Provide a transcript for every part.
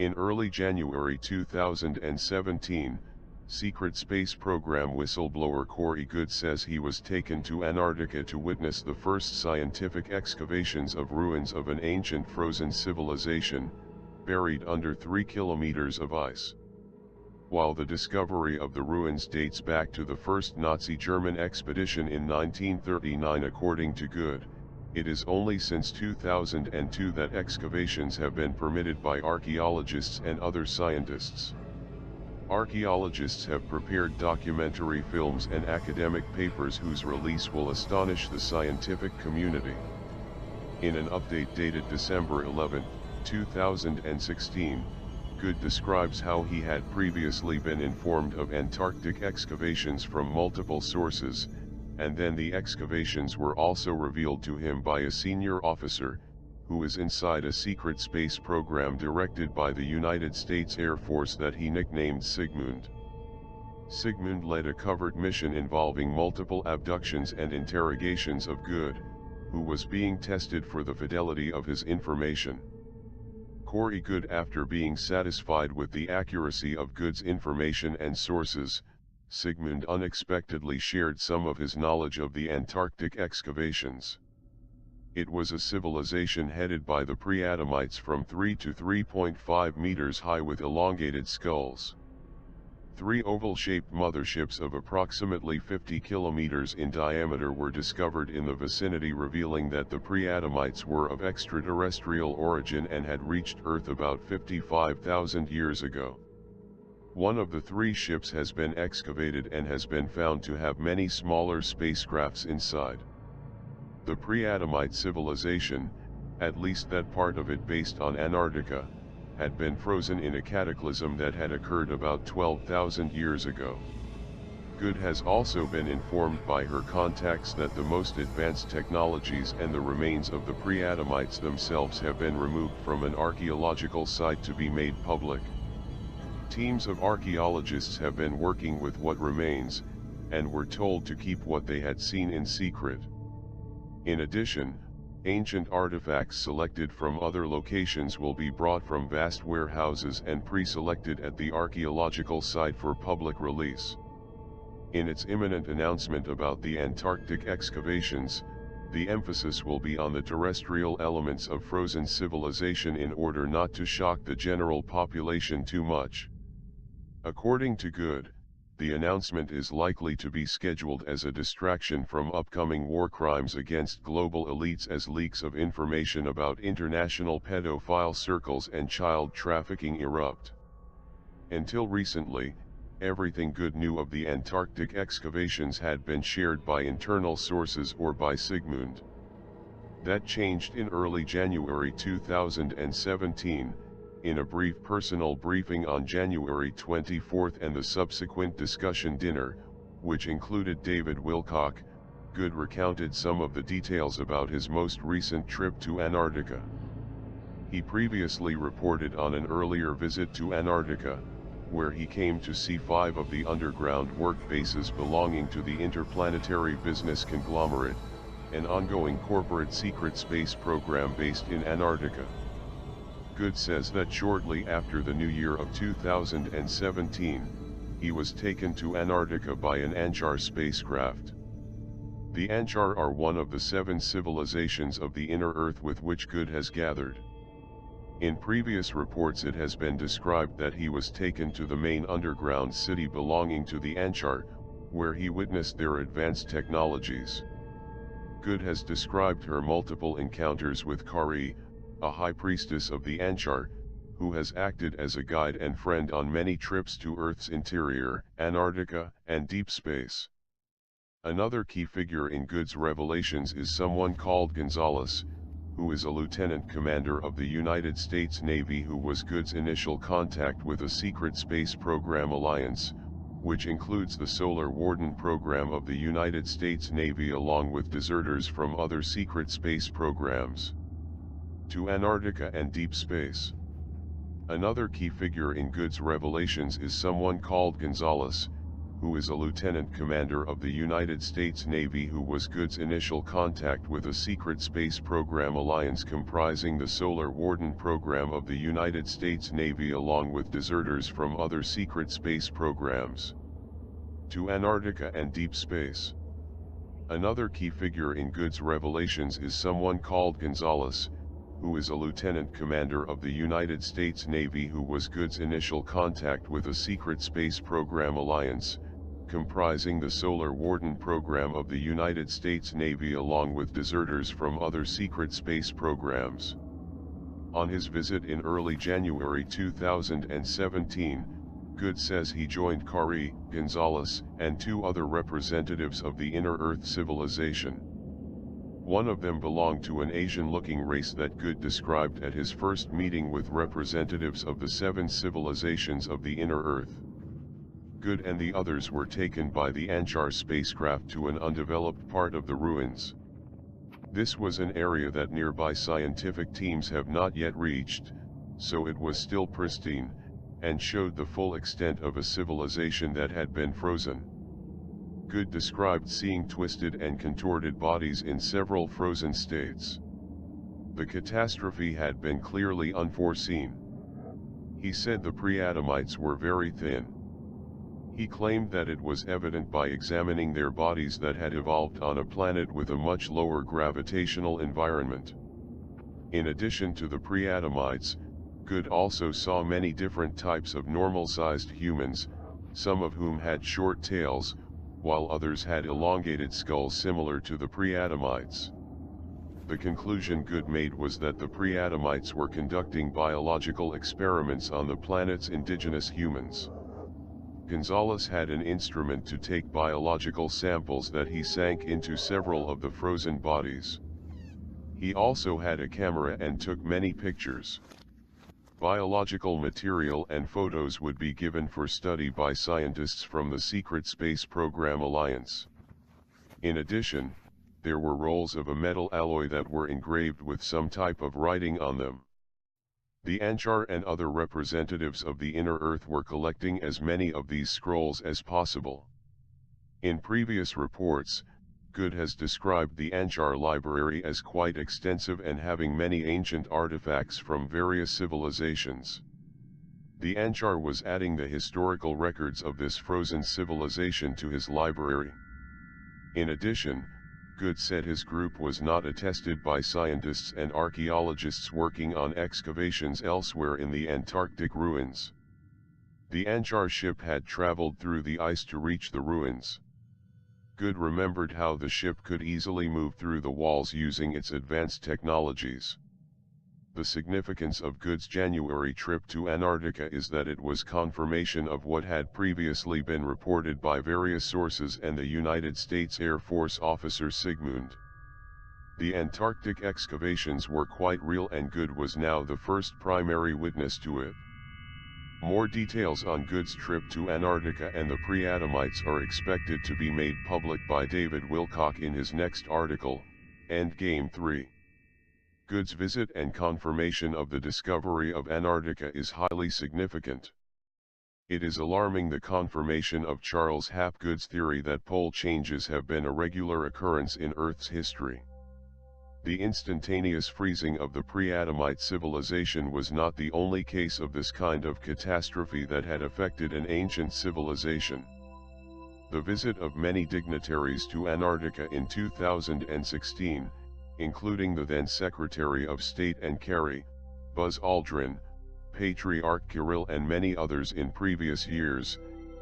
In early January 2017, secret space program whistleblower Corey Good says he was taken to Antarctica to witness the first scientific excavations of ruins of an ancient frozen civilization, buried under 3 kilometers of ice. While the discovery of the ruins dates back to the first Nazi German expedition in 1939 according to Good, it is only since 2002 that excavations have been permitted by archaeologists and other scientists. Archaeologists have prepared documentary films and academic papers whose release will astonish the scientific community. In an update dated December 11, 2016, Good describes how he had previously been informed of Antarctic excavations from multiple sources, and then the excavations were also revealed to him by a senior officer, who is inside a secret space program directed by the United States Air Force that he nicknamed Sigmund. Sigmund led a covert mission involving multiple abductions and interrogations of Good, who was being tested for the fidelity of his information. Corey Good, after being satisfied with the accuracy of Good's information and sources, Sigmund unexpectedly shared some of his knowledge of the Antarctic excavations. It was a civilization headed by the pre-Adamites from 3 to 3.5 meters high with elongated skulls. 3 oval-shaped motherships of approximately 50 kilometers in diameter were discovered in the vicinity, revealing that the pre-Adamites were of extraterrestrial origin and had reached Earth about 55,000 years ago. One of the 3 ships has been excavated and has been found to have many smaller spacecrafts inside. The pre-Adamite civilization, at least that part of it based on Antarctica, had been frozen in a cataclysm that had occurred about 12,000 years ago. Good has also been informed by her contacts that the most advanced technologies and the remains of the pre-Adamites themselves have been removed from an archaeological site to be made public. Teams of archaeologists have been working with what remains, and were told to keep what they had seen in secret. In addition, ancient artifacts selected from other locations will be brought from vast warehouses and pre-selected at the archaeological site for public release. In its imminent announcement about the Antarctic excavations, the emphasis will be on the terrestrial elements of frozen civilization in order not to shock the general population too much. According to Good, the announcement is likely to be scheduled as a distraction from upcoming war crimes against global elites as leaks of information about international pedophile circles and child trafficking erupt. Until recently, everything Good knew of the Antarctic excavations had been shared by internal sources or by Sigmund. That changed in early January 2017. In a brief personal briefing on January 24 and the subsequent discussion dinner, which included David Wilcock, Good recounted some of the details about his most recent trip to Antarctica. He previously reported on an earlier visit to Antarctica, where he came to see 5 of the underground work bases belonging to the interplanetary business conglomerate, an ongoing corporate secret space program based in Antarctica. Good says that shortly after the new year of 2017, he was taken to Antarctica by an Anchar spacecraft. The Anchar are one of the 7 civilizations of the inner Earth with which Good has gathered. In previous reports it has been described that he was taken to the main underground city belonging to the Anchar, where he witnessed their advanced technologies. Good has described her multiple encounters with Kari, a high priestess of the Anchar, who has acted as a guide and friend on many trips to Earth's interior, Antarctica, and deep space. Another key figure in Good's revelations is someone called Gonzalez, who is a lieutenant commander of the United States Navy who was Good's initial contact with a secret space program alliance, which includes the Solar Warden program of the United States Navy along with deserters from other secret space programs. To Antarctica and deep space. Another key figure in Good's revelations is someone called Gonzalez, who is a lieutenant commander of the United States Navy who was Good's initial contact with a secret space program alliance comprising the Solar Warden program of the United States Navy along with deserters from other secret space programs. To Antarctica and deep space. Another key figure in Good's revelations is someone called Gonzalez, who is a lieutenant commander of the United States Navy who was Good's initial contact with a secret space program alliance, comprising the Solar Warden program of the United States Navy along with deserters from other secret space programs. On his visit in early January 2017, Good says he joined Kari, Gonzalez, and two other representatives of the Inner Earth civilization. One of them belonged to an Asian-looking race that Good described at his first meeting with representatives of the 7 civilizations of the Inner Earth. Good and the others were taken by the Antar spacecraft to an undeveloped part of the ruins. This was an area that nearby scientific teams have not yet reached, so it was still pristine, and showed the full extent of a civilization that had been frozen. Good described seeing twisted and contorted bodies in several frozen states. The catastrophe had been clearly unforeseen. He said the pre-Adamites were very thin. He claimed that it was evident by examining their bodies that had evolved on a planet with a much lower gravitational environment. In addition to the pre-Adamites, Good also saw many different types of normal-sized humans, some of whom had short tails, while others had elongated skulls similar to the pre-Adamites. The conclusion Good made was that the pre-Adamites were conducting biological experiments on the planet's indigenous humans. Gonzalez had an instrument to take biological samples that he sank into several of the frozen bodies. He also had a camera and took many pictures. Biological material and photos would be given for study by scientists from the Secret Space Program Alliance. In addition, there were rolls of a metal alloy that were engraved with some type of writing on them. The Antar and other representatives of the Inner Earth were collecting as many of these scrolls as possible. In previous reports, Good has described the Antar library as quite extensive and having many ancient artifacts from various civilizations. The Antar was adding the historical records of this frozen civilization to his library. In addition, Good said his group was not attested by scientists and archaeologists working on excavations elsewhere in the Antarctic ruins. The Antar ship had traveled through the ice to reach the ruins. Good remembered how the ship could easily move through the walls using its advanced technologies. The significance of Good's January trip to Antarctica is that it was confirmation of what had previously been reported by various sources and the United States Air Force officer Sigmund. The Antarctic excavations were quite real and Good was now the first primary witness to it. More details on Good's trip to Antarctica and the pre-Adamites are expected to be made public by David Wilcock in his next article, Endgame 3. Good's visit and confirmation of the discovery of Antarctica is highly significant. It is alarming the confirmation of Charles Hapgood's theory that pole changes have been a regular occurrence in Earth's history. The instantaneous freezing of the pre-Adamite civilization was not the only case of this kind of catastrophe that had affected an ancient civilization. The visit of many dignitaries to Antarctica in 2016, including the then Secretary of State and Kerry, Buzz Aldrin, Patriarch Kirill and many others in previous years,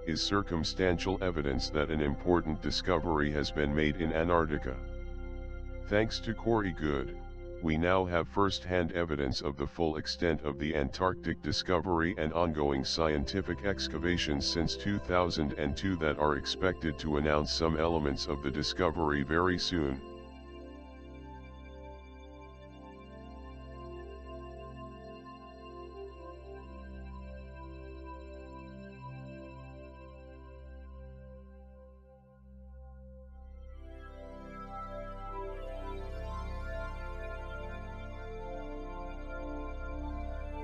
is circumstantial evidence that an important discovery has been made in Antarctica. Thanks to Corey Good, we now have first-hand evidence of the full extent of the Antarctic discovery and ongoing scientific excavations since 2002 that are expected to announce some elements of the discovery very soon.